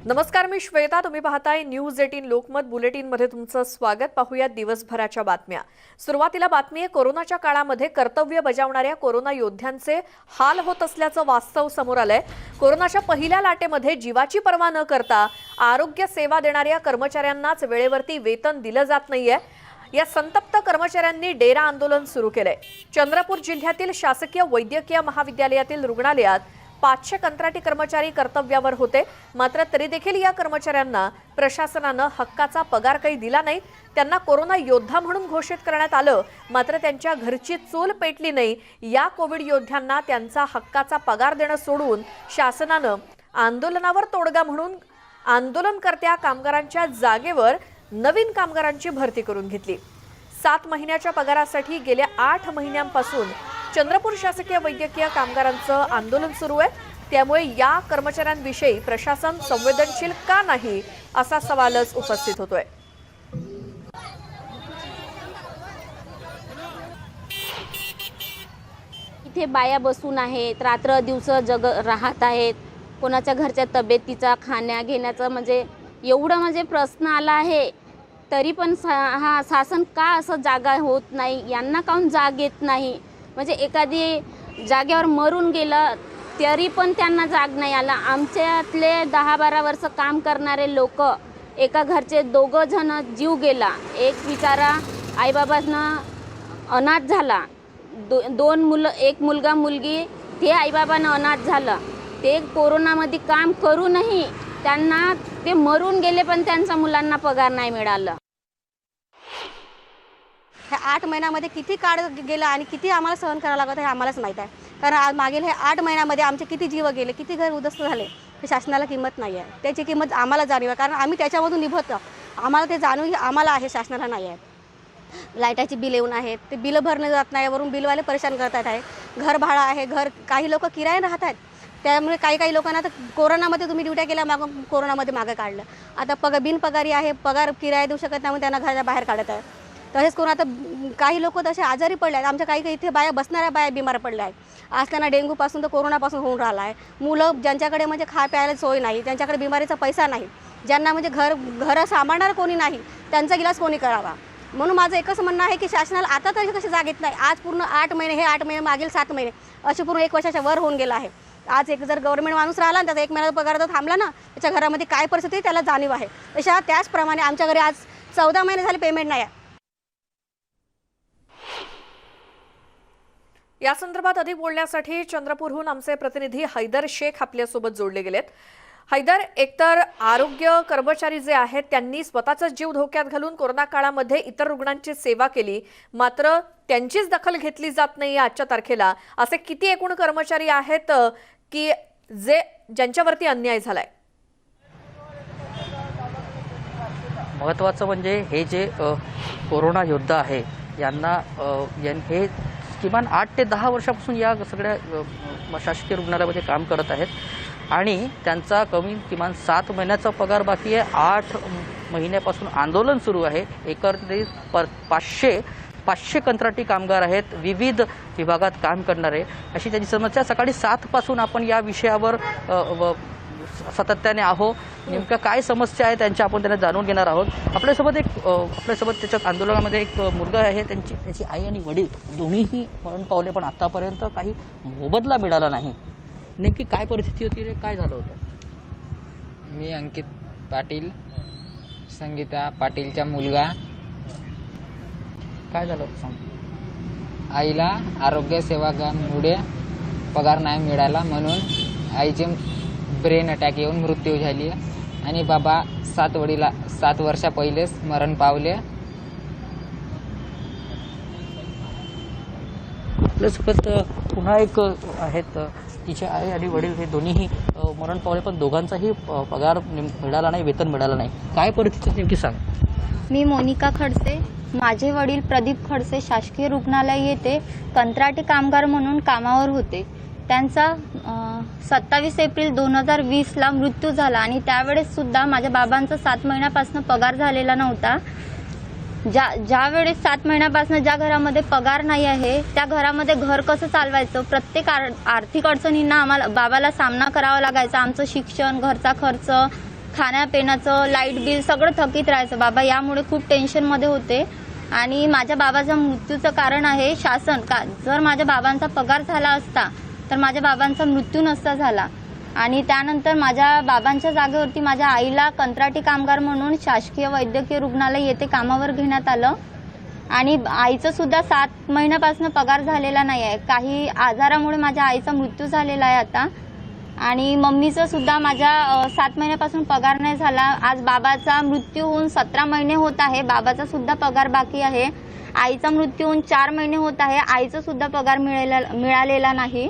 नमस्कार, मी श्वेता. तुम्ही पाहताय न्यूज 18 लोकमत बुलेटिन मध्ये तुमचं स्वागत. पाहूया दिवसभराच्या बातम्या. सुरुवातीला बातमी आहे, कोरोनाच्या काळामध्ये कर्तव्य बजावणाऱ्या कोरोना योद्ध्यांचे हाल होत असल्याचं वास्तव समोर आलंय. कोरोनाच्या पहिल्या लाटेमध्ये जीवाची पर्वा न करता आरोग्य सेवा देणाऱ्या कर्मचाऱ्यांनाच वेळेवरती वेतन दिलं जात नाहीये. या संतप्त कर्मचाऱ्यांनी डेरा आंदोलन सुरू केलंय. चंद्रपूर जिल्ह्यातील शासकीय वैद्यकीय महाविद्यालयातील रुग्णालयात 500 कंत्राटी कर्मचारी कर्तव्यावर होते. मात्र तरी देखील या कर्मचाऱ्यांना प्रशासनानं हक्काचा पगार काही दिला नाही. त्यांना कोरोना योद्धा म्हणून घोषित करण्यात आलं, मात्र त्यांच्या घरची चूल पेटली नाही. या कोविड योद्ध्यांना त्यांचा हक्काचा पगार देणं सोडून शासनानं आंदोलनावर तोडगा म्हणून आंदोलनकर्त्या कामगारांच्या जागेवर नवीन कामगारांची भरती करून घेतली. 7 महिन्याच्या पगारासाठी गेल्या 8 महिन्यांपासून चंद्रपूर शासकीय वैद्यकीय कामगारांचं आंदोलन सुरू आहे. त्यामुळे या कर्मचाऱ्यांविषयी प्रशासन संवेदनशील का नाही असा सवालच उपस्थित होतोय. इथे बाया बसून आहेत, रात्र दिवस जग राहत आहेत. कोणाच्या घरच्या तब्येतीचा खाण्या घेण्याचा म्हणजे एवढं प्रश्न आला आहे. तरी पण शासन का असं जागा होत नाही, यांना काऊन जाग येत नाही. म्हणजे एखादी जागेवर मरून गेलं तरी पण त्यांना जाग नाही आला. आमच्यातले 10-12 वर्ष काम करणारे लोक, एका घरचे 2 जण जीव गेला. एक बिचारा आईबाबांना अनाथ झाला. 2 मुलं, एक मुलगा मुलगी, ते आईबाबांना अनाथ झालं. ते कोरोनामध्ये काम करूनही त्यांना ते मरून गेले, पण त्यांच्या मुलांना पगार नाही मिळाला. ह्या 8 महिन्यामध्ये किती काळ गेला आणि किती आम्हाला सहन करावं लागतं हे आम्हालाच माहीत आहे. कारण मागील हे 8 महिन्यामध्ये आमचे किती जीव गेले, किती घर उद्ध्वस्त झाले, हे शासनाला किंमत नाही आहे. त्याची किंमत आम्हाला जाणीव आहे, कारण आम्ही त्याच्यामधून निभवतो. आम्हाला ते जाणीव आम्हाला आहे, शासनाला नाही आहे. लाईटाची बिल येऊन आहेत, ते बिलं भरणे जात नाही, वरून बिलवाले परेशान करतात आहे. घर भाडं आहे, काही लोक किरायाने राहत आहेत. त्यामुळे काही लोकांना तर कोरोनामध्ये तुम्ही ड्युट्या केल्या, कोरोनामध्ये मागं काढलं. आता बिनपगारी आहे, पगार किराया देऊ शकत नाही म्हणून त्यांना घराच्या बाहेर काढत आहे. तसेच करून आता काही लोक तसे आजारी पडले आहेत. आमच्या काही इथे बाया बसणाऱ्या बाया बिमार पडल्या आहेत. आज त्यांना डेंग्यूपासून तर कोरोनापासून होऊन राहिला आहे. मुलं ज्यांच्याकडे प्यायला सोय नाही, ज्यांच्याकडे बिमारीचा पैसा नाही, ज्यांना घर सांभाळणार कोणी नाही, त्यांचा इलाज कोणी करावा. म्हणून माझं एकच म्हणणं आहे की शासनाला आता तरी कशी जाग येत नाही. आज पूर्ण 8 महिने, हे 8 महिने मागील 7 महिने असे पूर्ण 1 वर्षाच्या वर होऊन गेला आहे. आज एक जर गव्हर्नमेंट माणूस राहिला आणि त्याचा 1 महिन्याचा पगार जर थांबला ना, त्याच्या घरामध्ये काय परिस्थिती त्याला जाणीव आहे. त्याचप्रमाणे आमच्या घरी आज 14 महिने झाले पेमेंट नाही आहे. या संदर्भात अधिक बोलण्यासाठी चंद्रपूरहून आमचे प्रतिनिधी हैदर शेख आपल्यासोबत जोडले गेलेत. हैदर, एकतर आरोग्य कर्मचारी जे आहेत त्यांनी स्वतःचा जीव धोक्यात घालून कोरोना काळामध्ये इतर रुग्णांची सेवा केली, मात्र त्यांचीच दखल घेतली जात नाही आजच्या तारखेला. असे किती एकूण कर्मचारी आहेत की ज्यांच्यावरती अन्याय झालाय? महत्त्वाचं म्हणजे हे जे कोरोना योद्धा आहे यांना हे किमान 8 ते 10 वर्षापासून या सगळ्या शासकीय रुग्णालयामध्ये काम करत आहेत आणि त्यांचा किमान 7 महिन्याचा पगार बाकी आहे. 8 महिन्यापासून आंदोलन सुरू आहे. एकंदरीत 500 कंत्राटी कामगार आहेत, विविध विभागात काम करणारे, अशी त्यांची समस्या. सकाळी 7 पासून आपण या विषयावर सातत्याने आहोत. नेमक्या काय समस्या आहे त्यांच्या आपण त्यांना जाणून घेणार आहोत. आपल्यासोबत त्याच्यात आंदोलनामध्ये एक मुलगा आहे, त्याची आई आणि वडील दोन्हीही मरण पावले, पण आतापर्यंत काही मोबदला मिळाला नाही. नेमकी काय परिस्थिती होती रे, काय झालं होतं? मी अंकित पाटील, संगीता पाटीलचा मुलगा. काय झालं होतं सांग. आईला आरोग्य सेवकांमुळे पगार नाही मिळाला म्हणून आईचे ब्रेन अटॅक येऊन मृत्यू झाली आणि बाबा 7 वर्षा पहिलेच मरण पावले. आपल्यासोबत पुन्हा एक आहेत, तिचे आई आणि वडील हे दोन्हीही मरण पावले, पण दोघांचाही पगार मिळाला नाही, वेतन मिळालं नाही. काय परिस्थिती नेमकी सांग. मी मोनिका खडसे, माझे वडील प्रदीप खडसे शासकीय रुग्णालय येथे कंत्राटी कामगार म्हणून कामावर होते. त्यांचा 27 एप्रिल 2020ला मृत्यू झाला आणि त्यावेळेस सुद्धा माझ्या बाबांचा 7 महिन्यापासून पगार झालेला नव्हता. ज्या वेळेस 7 महिन्यापासून ज्या घरामध्ये पगार नाही आहे त्या घरामध्ये घर कसं चालवायचं, प्रत्येक आर्थिक अडचणींना आम्हाला बाबाला सामना करावा लागायचा. आमचं शिक्षण, घरचा खर्च, खाण्यापिण्याचं, लाईट बिल सगळं थकीत राहायचं. बाबा यामुळे खूप टेन्शनमध्ये होते. आणि माझ्या बाबाच्या मृत्यूचं कारण आहे शासन. का जर माझ्या बाबांचा पगार झाला असता तर माझ्या बाबांचा मृत्यू नसता झाला. आणि त्यानंतर माझ्या बाबांच्या जागेवरती माझ्या आईला कंत्राटी कामगार म्हणून शासकीय वैद्यकीय रुग्णालय येथे कामावर घेण्यात आलं. आणि आईचं सुद्धा 7 महिन्यापासून पगार झालेला नाही आहे. काही आजारामुळे माझ्या आईचा मृत्यू झालेला आहे आता. आणि मम्मीचं सुद्धा माझ्या 7 महिन्यापासून पगार नाही झाला. आज बाबाचा मृत्यू होऊन 17 महिने होत आहे. बाबाचा सुद्धा पगार बाकी आहे. आईचा मृत्यू होऊन 4 महिने होत आहे. आईचा सुद्धा पगार मिळालेला नाही.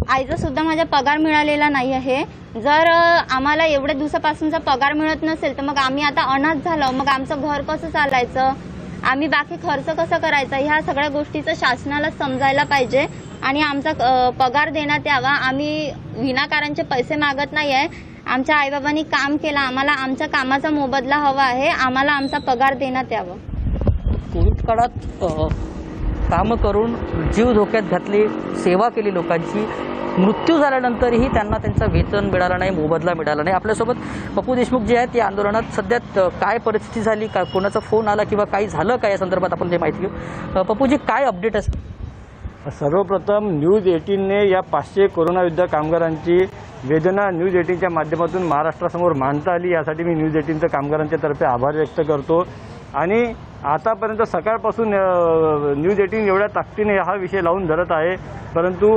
आईचा सुद्धा माझा पगार मिळालेला नाही आहे. जर आम्हाला एवढ्या दिवसापासूनचा पगार मिळत नसेल तर मग आम्ही आता अनाथ झालो. मग आमचं घर कसं चालायचं, आम्ही बाकी खर्च कसं करायचा, ह्या सगळ्या गोष्टीचं शासनाला समजायला पाहिजे आणि आमचा पगार देण्यात यावा. आम्ही विनाकारणचे पैसे मागत नाही आहे. आमच्या आईबाबांनी काम केलं, आम्हाला आमच्या कामाचा मोबदला हवा आहे. आम्हाला आमचा पगार देण्यात यावा. कोविड काळात कामं करून जीव धोक्यात घातली, सेवा केली लोकांची, मृत्यू झाल्यानंतरही त्यांना त्यांचं वेतन मिळालं नाही, मोबदला मिळाला नाही. आपल्यासोबत पप्पू देशमुख जे आहेत या आंदोलनात सध्या काय परिस्थिती झाली, का कोणाचा फोन आला किंवा काही झालं का या संदर्भात आपण ते माहिती घेऊ. पप्पूजी काय अपडेट असते? सर्वप्रथम न्यूज 18ने या 500 कोरोना योद्धा कामगारांची वेदना न्यूज 18च्या माध्यमातून महाराष्ट्रासमोर मांडता आली, यासाठी मी न्यूज 18च्या कामगारांच्या तर्फे आभार व्यक्त करतो. आणि आतापर्यंत सकाळपासून न्यूज 18 एवढ्या ताकदीने हा विषय लावून धरत आहे, परंतु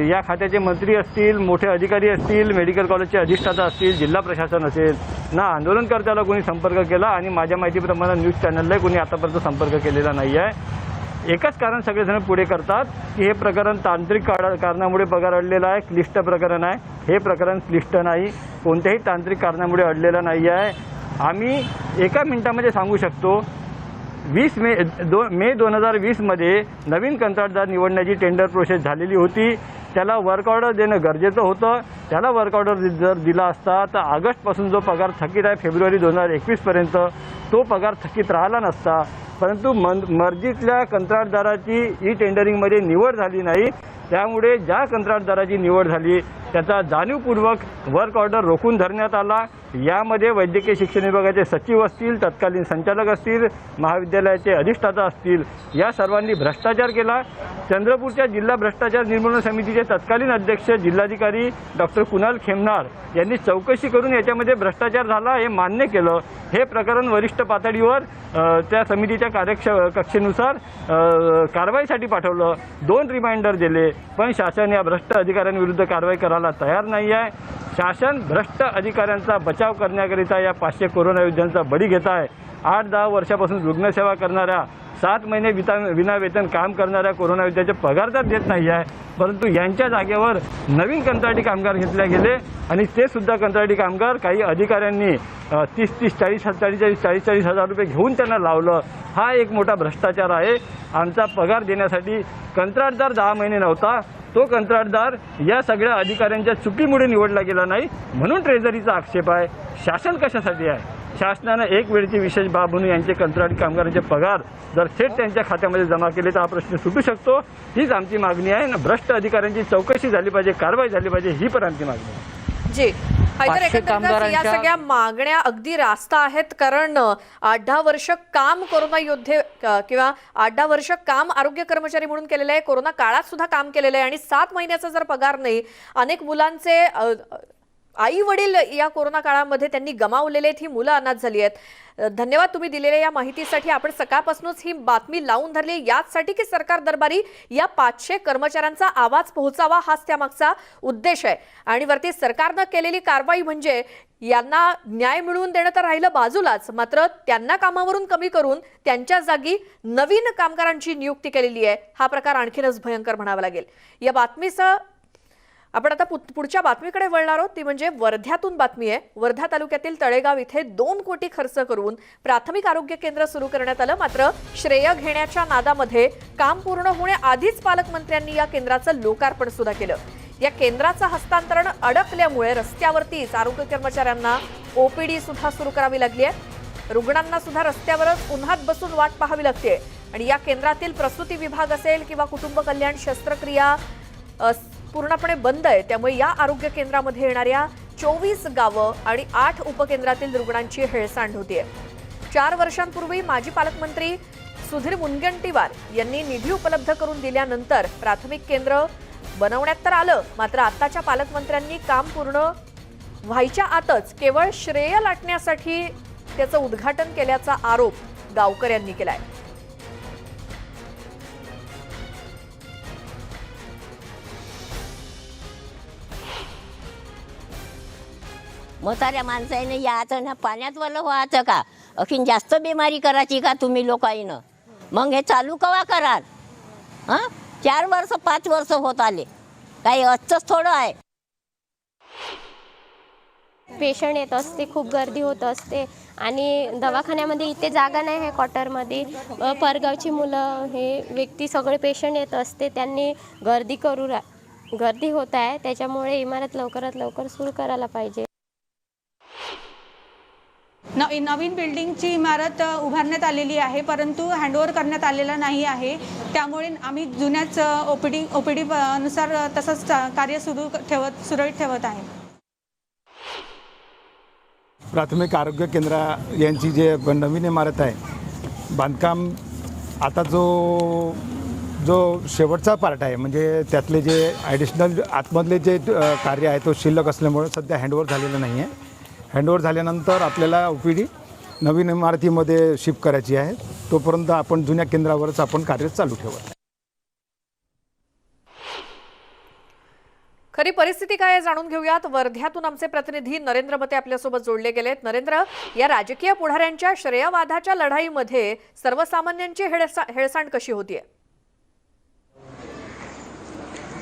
या खात्याचे मंत्री असतील, मोठे अधिकारी असतील, मेडिकल कॉलेजचे अधिष्ठाता असतील, जिल्हा प्रशासन असेल, ना आंदोलनकर्त्याला कोणी संपर्क केला आणि माझ्या माहितीप्रमाणे न्यूज चॅनललाही कोणी आतापर्यंत संपर्क केलेला नाही आहे. एकच कारण सगळेजण पुढे करतात की हे प्रकरण तांत्रिक कारणामुळे पगार अडलेला आहे, क्लिष्ट प्रकरण आहे. हे प्रकरण क्लिष्ट नाही, कोणत्याही तांत्रिक कारणामुळे अडलेलं नाही आहे. आम्ही एका मिनिटामध्ये सांगू शकतो. 20 मे 2020मध्ये नवीन कंत्राटदार निवडण्याची टेंडर प्रोसेस झालेली होती. त्याला वर्क ऑर्डर देणं गरजेचं होतं. त्याला वर्क ऑर्डर जर दिला असता तर ऑगस्टपासून जो पगार थकीत आहे फेब्रुवारी 2021पर्यंत तो पगार थकीत राहिला नसता. परंतु मर्जीतल्या कंत्राटदाराची ई टेंडरिंगमध्ये निवड झाली नाही. त्यामुळे ज्या कंत्राटदाराची निवड झाली त्याचा जाणीवपूर्वक वर्क ऑर्डर रोखून धरण्यात आला. यामध्ये वैद्यकीय शिक्षण विभागाचे सचिव असतील, तत्कालीन संचालक असतील, महाविद्यालयाचे अधिष्ठाता असतील, या सर्वांनी भ्रष्टाचार केला. चंद्रपूरच्या जिल्हा भ्रष्टाचार निर्मूलन समितीचे तत्कालीन अध्यक्ष जिल्हाधिकारी डॉक्टर कुणाल खेमनार यांनी चौकशी करून याच्यामध्ये भ्रष्टाचार झाला हे मान्य केलं. हे प्रकरण वरिष्ठ पातळीवर त्या समितीच्या कार्यकक्षेनुसार कारवाईसाठी पाठवलं. 2 रिमाइंडर दिले, पण शासन या भ्रष्ट अधिकाऱ्यांविरुद्ध कारवाई करायला तयार नाही आहे. शासन भ्रष्ट अधिकाऱ्यांचा बचाव करण्याकरिता या 500 कोरोना योद्ध्यांचा बळी घेत आहे. 8-10 वर्षापासून रुग्णसेवा करणाऱ्या, 7 महिने विना वेतन काम करणाऱ्या कोरोना योद्ध्याचे पगार तर देत नाही आहे, परंतु यांच्या जागेवर नवीन कंत्राटी कामगार घेतले गेले आणि ते सुद्धा कंत्राटी कामगार काही अधिकाऱ्यांनी 40-40 हजार रुपये घेऊन त्यांना लावलं. हा एक मोठा भ्रष्टाचार आहे. आमचा पगार देण्यासाठी कंत्राटदार 10 महिने नव्हता, तो कंत्राटदार या सगळ्या अधिकाऱ्यांच्या चुकीमुळे निवडला गेला नाही, म्हणून ट्रेझरीचा आक्षेप आहे. शासन कशासाठी आहे? शासनानं एक वेळची विशेष बाब म्हणून यांचे कंत्राटी कामगारांचे पगार जर थेट त्यांच्या खात्यामध्ये जमा केले तर हा प्रश्न सुटू शकतो. हीच आमची मागणी आहे. भ्रष्ट अधिकाऱ्यांची चौकशी झाली पाहिजे, कारवाई झाली पाहिजे, ही पण आमची मागणी आहे. जी हैदर, 500 एकंदरीत या सगळ्या मागण्या अगदी रास्त आहेत. कारण 8-10 वर्ष काम कोरोना योद्धे किंवा 8-10 वर्ष काम आरोग्य कर्मचारी म्हणून केलेलं आहे, कोरोना काळात सुद्धा काम केलेलं आहे आणि 7 महिन्याचा जर पगार नाही, अनेक मुलांचे आई वडील या कोरोना काळामध्ये त्यांनी गमावलेले आहेत, ही मुलं अनाथ झाली आहेत. धन्यवाद तुम्ही दिलेल्या या माहितीसाठी. आपण सकाळपासूनच ही बातमी लावून धरली याचसाठी की सरकार दरबारी या 500 कर्मचाऱ्यांचा आवाज पोहोचावा, हाच त्यामागचा उद्देश आहे. आणि वरती सरकारनं केलेली कारवाई म्हणजे यांना न्याय मिळवून देणं तर राहिलं बाजूलाच, मात्र त्यांना कामावरून कमी करून त्यांच्या जागी नवीन कामगारांची नियुक्ती केलेली आहे. हा प्रकार आणखीनच भयंकर म्हणावा लागेल. या बातमीसह आपण आता पुढच्या बातमीकडे वळणार आहोत. ती म्हणजे वर्ध्यातून बातमी आहे. वर्धा तालुक्यातील तळेगाव इथे 2 कोटी खर्च करून प्राथमिक आरोग्य केंद्र सुरू करण्यात आलं. मात्र श्रेय घेण्याच्या नादामध्ये काम पूर्ण होण्याआधीच पालकमंत्र्यांनी या केंद्राचं लोकार्पण सुद्धा केलं. या केंद्राचं हस्तांतरण अडकल्यामुळे रस्त्यावरतीच आरोग्य कर्मचाऱ्यांना ओपीडी सुद्धा सुरू करावी लागली आहे. रुग्णांना सुद्धा रस्त्यावरच उन्हात बसून वाट पाहावी लागते. आणि या केंद्रातील प्रसूती विभाग असेल किंवा कुटुंब कल्याण शस्त्रक्रिया पूर्णपणे बंद आहे. त्यामुळे या आरोग्य केंद्रामध्ये येणाऱ्या 24 गावं आणि 8 उपकेंद्रातील रुग्णांची हेळसांड होतीये. 4 वर्षांपूर्वी माजी पालकमंत्री सुधीर मुनगंटीवार यांनी निधी उपलब्ध करून दिल्यानंतर प्राथमिक केंद्र बनवण्यात तर आलं, मात्र आताच्या पालकमंत्र्यांनी काम पूर्ण व्हायच्या आतच केवळ श्रेय लाटण्यासाठी त्याचं उद्घाटन केल्याचा आरोप गावकऱ्यांनी केलाय. म्हाताऱ्या माणसाने याचं ना पाण्यात वलं व्हायचं का? अखीन जास्त बिमारी करायची का तुम्ही लोकांना? मग हे चालू कवा कराल? हां 4 वर्ष 5 वर्ष होत आले, काही असंच थोडं आहे. पेशंट येत असते, खूप गर्दी होत असते आणि दवाखान्यामध्ये इथे जागा नाही आहे क्वार्टरमध्ये. परगावची मुलं हे व्यक्ती सगळे पेशंट येत असते, त्यांनी गर्दी होत आहे, त्याच्यामुळे इमारत लवकरात लवकर सुरू करायला पाहिजे. नवीन बिल्डिंगची इमारत उभारण्यात आलेली आहे, परंतु हँडओव्हर करण्यात आलेला नाही आहे. त्यामुळे आम्ही जुन्याच ओपीडी नुसार तसंच कार्य सुरळीत ठेवत आहे. प्राथमिक आरोग्य केंद्र यांची जे नवीन इमारत आहे, बांधकाम आता जो शेवटचा पार्ट आहे, म्हणजे त्यातले जे ॲडिशनल आतमधले जे कार्य आहे तो शिल्लक असल्यामुळे सध्या हँडओव्हर झालेलं नाही आहे. हँडओव्हर झाल्यानंतर आपल्याला ओपीडी नवीन इमारतीमध्ये शिफ्ट करायची आहे. तोपर्यंत आपण जुन्या केंद्रावरच आपण कार्य चालू ठेवू. खरी परिस्थिती काय आहे जाणून घेऊयात. वर्ध्यातून आमचे प्रतिनिधी नरेंद्र मते आपल्यासोबत जोडले गेलेत. नरेंद्र, या राजकीय पुढाऱ्यांच्या श्रेयवादाच्या लढाईमध्ये सर्वसामान्यांची हेळसांड कशी होतीये?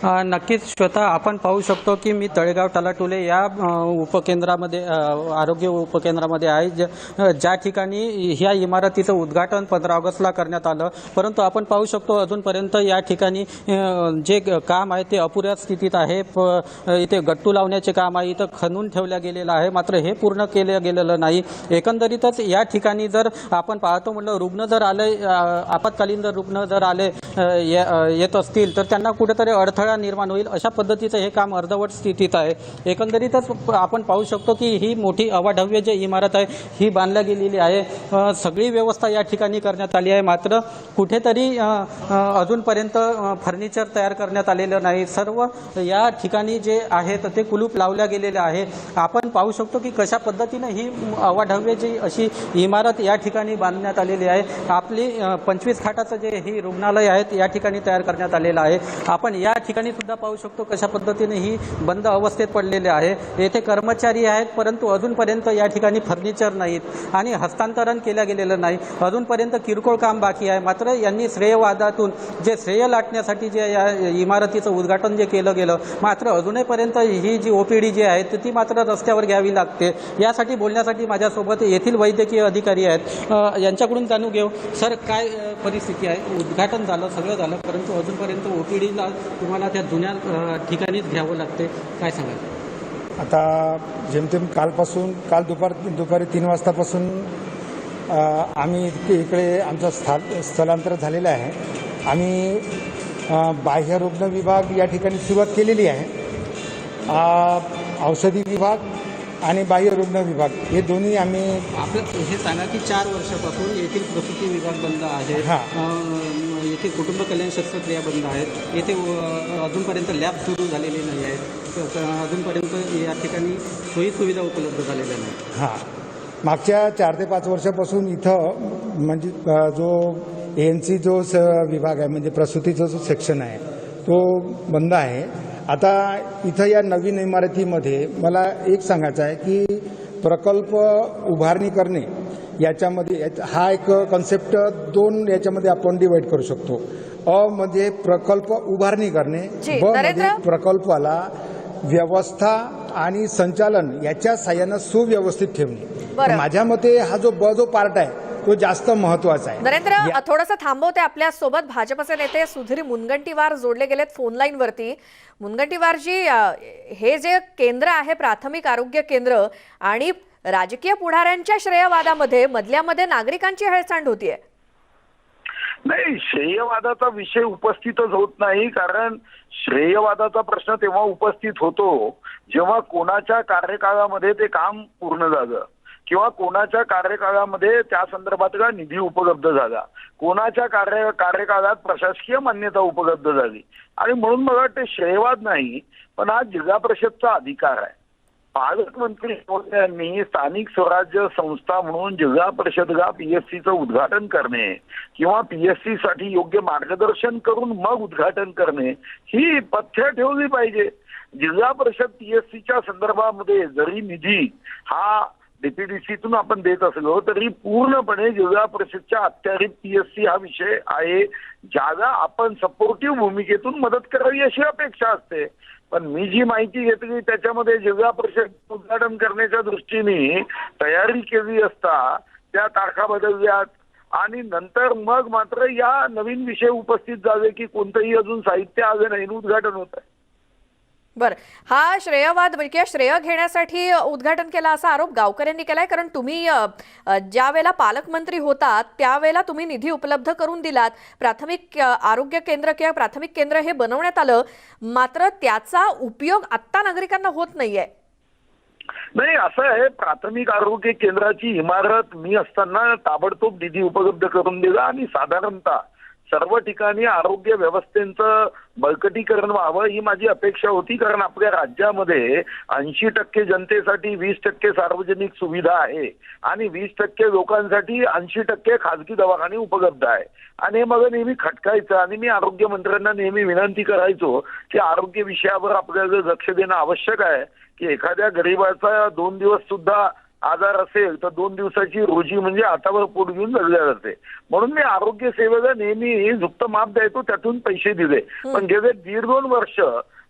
नक्कीच श्वेता, आपण पाहू शकतो की मी तळेगाव टलाटुले या उपकेंद्रामध्ये आरोग्य उपकेंद्रामध्ये आहे, ज्या ठिकाणी ह्या इमारतीचं उद्घाटन 15 ऑगस्टला करण्यात आलं. परंतु आपण पाहू शकतो अजूनपर्यंत या ठिकाणी जे काम आहे ते अपुऱ्या स्थितीत आहे. इथे गट्टू लावण्याचे काम आहे, इथं खणून ठेवल्या गेलेलं आहे, मात्र हे पूर्ण केलं गेलेलं नाही. एकंदरीतच या ठिकाणी जर आपण पाहतो म्हटलं, रुग्ण जर आले, आपत्कालीन जर रुग्ण जर आले येत असतील तर त्यांना कुठेतरी अडथळा निर्माण होईल, अशा पद्धतीचं हे काम अर्धवट स्थितीत आहे. एकंदरीतच आपण पाहू शकतो की ही मोठी अवाढव्य जी इमारत आहे ही बांधल्या गेलेली आहे. सगळी व्यवस्था या ठिकाणी करण्यात आली आहे, मात्र कुठेतरी अजूनपर्यंत फर्निचर तयार करण्यात आलेलं नाही. सर्व या ठिकाणी जे आहे तर ते कुलूप लावल्या गेलेले आहे. आपण पाहू शकतो की कशा पद्धतीनं ही अवाढव्य जी अशी इमारत या ठिकाणी बांधण्यात आलेली आहे. आपली 25 खाटाचं जे ही रुग्णालय आहेत या ठिकाणी तयार करण्यात आलेलं आहे. आपण या ठिकाणी सुद्धा पाहू शकतो कशा पद्धतीने ही बंद अवस्थेत पडलेले आहे. येथे कर्मचारी आहेत, परंतु अजूनपर्यंत या ठिकाणी फर्निचर नाहीत आणि हस्तांतरण केलं गेलेलं नाही. अजूनपर्यंत किरकोळ काम बाकी आहे. मात्र यांनी श्रेयवादातून जे श्रेय लाटण्यासाठी जे या इमारतीचं उद्घाटन जे केलं गेलं, मात्र अजूनपर्यंत ही जी ओपीडी जी आहे ती मात्र रस्त्यावर घ्यावी लागते. यासाठी बोलण्यासाठी माझ्यासोबत येथील वैद्यकीय अधिकारी आहेत, यांच्याकडून जाणून घेऊ. सर, काय परिस्थिती आहे? उद्घाटन झालं, सगळं झालं, परंतु अजूनपर्यंत ओपीडीला तुम्हाला त्या जुन्या ठिकाणीच घ्यावं लागते, काय सांगाल? आता जेमतेम काल दुपारी 3 वाजतापासून आम्ही इकडे आमचं स्थलांतर झालेलं आहे. आम्ही बाह्य रुग्ण विभाग या ठिकाणी सुरुवात केलेली आहे. औषधी विभाग आणि बाह्य रुग्ण विभाग हे दोन्ही आम्ही. आपलं हे सांगा की 4 वर्षापासून येथील प्रसूती विभाग बंद आहे, येथे कुटुंब कल्याण शस्त्रक्रिया बंद आहेत, येथे अजूनपर्यंत लॅब सुरू झालेली नाही आहेत, अजूनपर्यंत या ठिकाणी सोयीसुविधा उपलब्ध झालेल्या नाहीत. मागच्या 4 ते 5 वर्षापासून इथं म्हणजे जो ANC जो विभाग आहे, म्हणजे प्रसूतीचा जो सेक्शन आहे तो बंद आहे. आता इथं या नवीन इमारतीमध्ये मला एक सांगायचं आहे की प्रकल्प उभारणी करणे याच्यामध्ये हा एक कन्सेप्ट 2 याच्यामध्ये आपण डिवाइड करू शकतो. म्हणजे प्रकल्प उभारणी करणे, म्हणजे प्रकल्पाला व्यवस्था आणि संचालन याच्या साह्यानं सुव्यवस्थित ठेवणे. माझ्या मते हा जो पार्ट आहे तो जास्त महत्वाचा आहे. नरेंद्र, थोडंसं थांबवते. आपल्या सोबत भाजपचे नेते सुधीर मुनगंटीवार जोडले गेलेत फोन लाईन वरती. मुनगंटीवारजी, हे जे केंद्र आहे प्राथमिक आरोग्य केंद्र आणि राजकीय पुढाऱ्यांच्या श्रेयवादामध्ये मधल्यामध्ये नागरिकांची हेळसांड होतीये. नाही, श्रेयवादाचा विषय उपस्थितच होत नाही. कारण श्रेयवादाचा प्रश्न तेव्हा उपस्थित होतो जेव्हा कोणाच्या कार्यकाळामध्ये ते काम पूर्ण झालं किंवा कोणाच्या कार्यकाळामध्ये त्या संदर्भातला निधी उपलब्ध झाला, कोणाच्या कार्यकाळात प्रशासकीय मान्यता उपलब्ध झाली. आणि म्हणून मला वाटतं श्रेयवाद नाही, पण हा जिल्हा परिषदचा अधिकार आहे. पालकमंत्री महोदयांनी स्थानिक स्वराज्य संस्था म्हणून जिल्हा परिषदला PSCचं उद्घाटन करणे किंवा PSC साठी योग्य मार्गदर्शन करून मग उद्घाटन करणे ही पथ्य ठेवली पाहिजे. जिल्हा परिषद PSCच्या संदर्भामध्ये जरी निधी हा DPDCतून आपण देत असलो तरी पूर्णपणे जिल्हा परिषदच्या अखत्यारीत PSC हा विषय आहे, ज्याला आपण सपोर्टिव्ह भूमिकेतून मदत करावी अशी अपेक्षा असते. पण मी जी माहिती घेतली त्याच्यामध्ये जिल्हा परिषद उद्घाटन करण्याच्या दृष्टीने तयारी केली असता त्या तारखा बदलल्यात आणि नंतर मग मात्र या नवीन विषय उपस्थित झाले की कोणतंही अजून साहित्य आलं नाही, उद्घाटन होत आहे. बर, हा श्रेयवाद किंवा श्रेय घेण्यासाठी उद्घाटन केला असा आरोप गावकऱ्यांनी केलाय. कारण तुम्ही ज्या वेळेला पालकमंत्री होतात त्यावेळेला तुम्ही निधी उपलब्ध करून दिलात, प्राथमिक आरोग्य केंद्र किंवा प्राथमिक केंद्र हे बनवण्यात आलं, मात्र त्याचा उपयोग आत्ता नागरिकांना होत नाहीये. नाही, असं आहे, प्राथमिक आरोग्य केंद्राची इमारत मी असताना ताबडतोब निधी उपलब्ध करून दिला आणि साधारणतः सर्व ठिकाणी आरोग्य व्यवस्थेचं बळकटीकरण व्हावं ही माझी अपेक्षा होती. कारण आपल्या राज्यामध्ये 80% जनतेसाठी 20% सार्वजनिक सुविधा आहे आणि 20% लोकांसाठी 80% खाजगी दवाखाने उपलब्ध आहे. आणि हे मला नेहमी खटकायचं आणि मी आरोग्य मंत्र्यांना नेहमी विनंती करायचो की आरोग्य विषयावर आपल्याला लक्ष देणं आवश्यक आहे. की एखाद्या गरीबाचा 2 दिवस सुद्धा आजार असेल तर 2 दिवसाची रोजी म्हणजे हातावर पोट घेऊन जगल्या जाते. म्हणून मी आरोग्य सेवेला नेहमी झुकतं माप द्यायचो, त्यातून पैसे दिले. पण गेले 1.5-2 वर्ष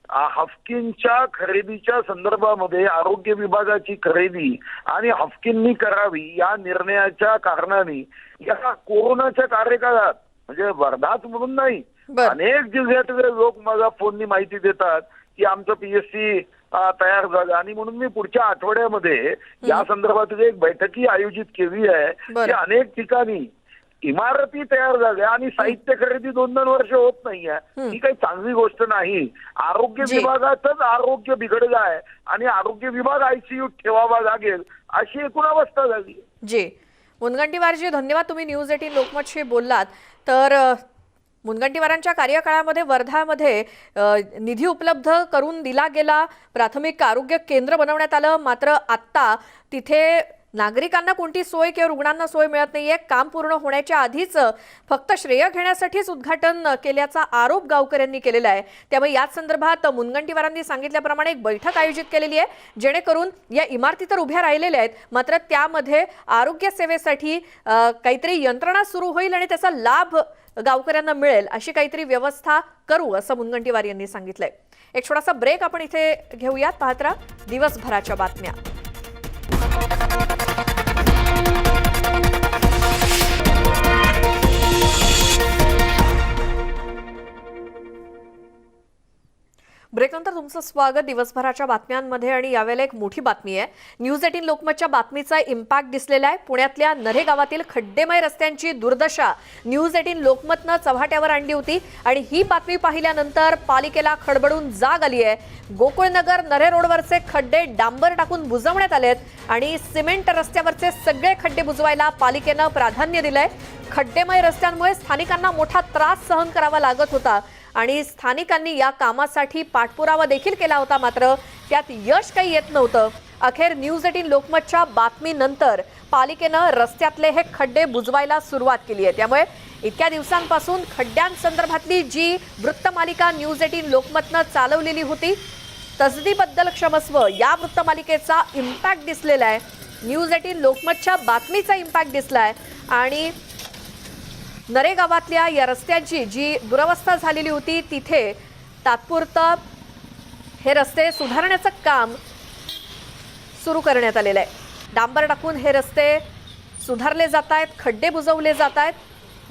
हाफकिनच्या खरेदीच्या संदर्भामध्ये आरोग्य विभागाची खरेदी आणि हाफकिननी करावी या निर्णयाच्या कारणाने या कोरोनाच्या कार्यकाळात म्हणजे वर्धाच म्हणून नाही, अनेक जिल्ह्यातले लोक मला फोननी माहिती देतात की आमचं PSC तयार झालं. आणि म्हणून मी पुढच्या आठवड्यामध्ये या संदर्भात एक बैठकी आयोजित केली आहे की अनेक ठिकाणी इमारती तयार झाल्या आणि साहित्य खरेदी 2-2 वर्ष होत नाहीये. ही काही चांगली गोष्ट नाही. आरोग्य विभागाचंच आरोग्य बिघडलं आहे आणि आरोग्य विभाग ICU ठेवावा लागेल अशी एकूण अवस्था झाली. जी मुनगंटीवारजी, धन्यवाद. तुम्ही न्यूज 18 लोकमतशी बोललात. तर मुनगंटीवारांच्या कार्यकाळामध्ये वर्धामध्ये निधी उपलब्ध करून दिला गेला, प्राथमिक आरोग्य केंद्र बनवण्यात आलं, मात्र आत्ता तिथे नागरिकांना कोणती सोय किंवा रुग्णांना सोय मिळत नाहीये. काम पूर्ण होण्याच्या आधीच फक्त श्रेय घेण्यासाठीच उद्घाटन केल्याचा आरोप गावकऱ्यांनी केलेला आहे. त्यामुळे याच संदर्भात मुनगंटीवारांनी सांगितल्याप्रमाणे एक बैठक आयोजित केलेली आहे, जेणेकरून या इमारती तर उभ्या राहिलेल्या आहेत, मात्र त्यामध्ये आरोग्य सेवेसाठी काहीतरी यंत्रणा सुरू होईल आणि त्याचा लाभ गावकऱ्यांना मिळेल अशी काहीतरी व्यवस्था करू असं मुनगंटीवार यांनी सांगितलंय. एक छोटासा ब्रेक आपण इथे घेऊयात. पाहत राहा दिवसभराच्या बातम्या. ब्रेकनंतर तुमचं स्वागत दिवसभराच्या बातम्यांमध्ये. आणि यावेळेला एक मोठी बातमी आहे. न्यूज 18 लोकमतच्या बातमीचा इम्पॅक्ट दिसलेला आहे. पुण्यातल्या नरे गावातील खड्डेमय रस्त्यांची दुर्दशा न्यूज 18 लोकमतनं चव्हाट्यावर आणली होती आणि ही बातमी पाहिल्यानंतर पालिकेला खडबडून जाग आली आहे. गोकुळनगर नरे रोडवरचे खड्डे डांबर टाकून बुजवण्यात आलेत आणि सिमेंट रस्त्यावरचे सगळे खड्डे बुजवायला पालिकेनं प्राधान्य दिलंय. खड्डेमय रस्त्यांमुळे स्थानिकांना मोठा त्रास सहन करावा लागत होता आणि स्थानिकांनी या कामासाठी पाठपुरावा देखील केला होता, मात्र त्यात यश काही येत नव्हतं. अखेर न्यूज 18 लोकमतच्या बातमीनंतर पालिकेनं रस्त्यातले हे खड्डे बुजवायला सुरुवात केली आहे. त्यामुळे इतक्या दिवसांपासून खड्ड्यांसंदर्भातली जी वृत्तमालिका न्यूज 18 लोकमतनं चालवलेली होती तसदीबद्दल क्षमस्व, या वृत्तमालिकेचा इम्पॅक्ट दिसलेला आहे. न्यूज 18 लोकमतच्या बातमीचा इम्पॅक्ट दिसलाय आणि नरे गावातल्या या रस्त्यांची जी दुरवस्था झालेली होती तिथे तात्पुरतं हे रस्ते सुधारण्याचं काम सुरू करण्यात आलेलं आहे. डांबर टाकून हे रस्ते सुधारले जात आहेत, खड्डे बुजवले जात आहेत.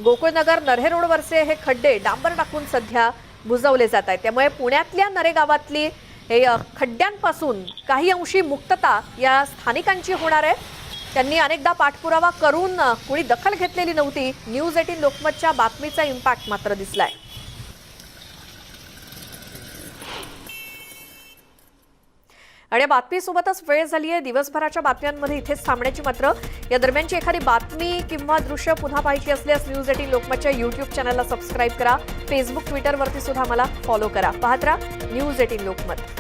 गोकुळनगर नरे रोडवरचे हे खड्डे डांबर टाकून सध्या बुजवले जात आहेत. त्यामुळे पुण्यातल्या नरे गावातली हे खड्ड्यांपासून काही अंशी मुक्तता या स्थानिकांची होणार आहे. त्यांनी अनेकदा पाठपुरावा करून कुणी दखल घेतलेली नव्हती. न्यूज 18 लोकमतच्या बातमीचा इम्पॅक्ट मात्र दिसलाय. आणि या बातमीसोबतच वेळ झाली आहे दिवसभराच्या बातम्यांमध्ये इथेच थांबण्याची. मात्र या दरम्यानची एखादी बातमी किंवा दृश्य पुन्हा पाहायची असल्यास न्यूज 18 लोकमतच्या YouTube चॅनलला सबस्क्राईब करा. फेसबुक, ट्विटरवरती सुद्धा मला फॉलो करा. पाहत राहा न्यूज 18 लोकमत.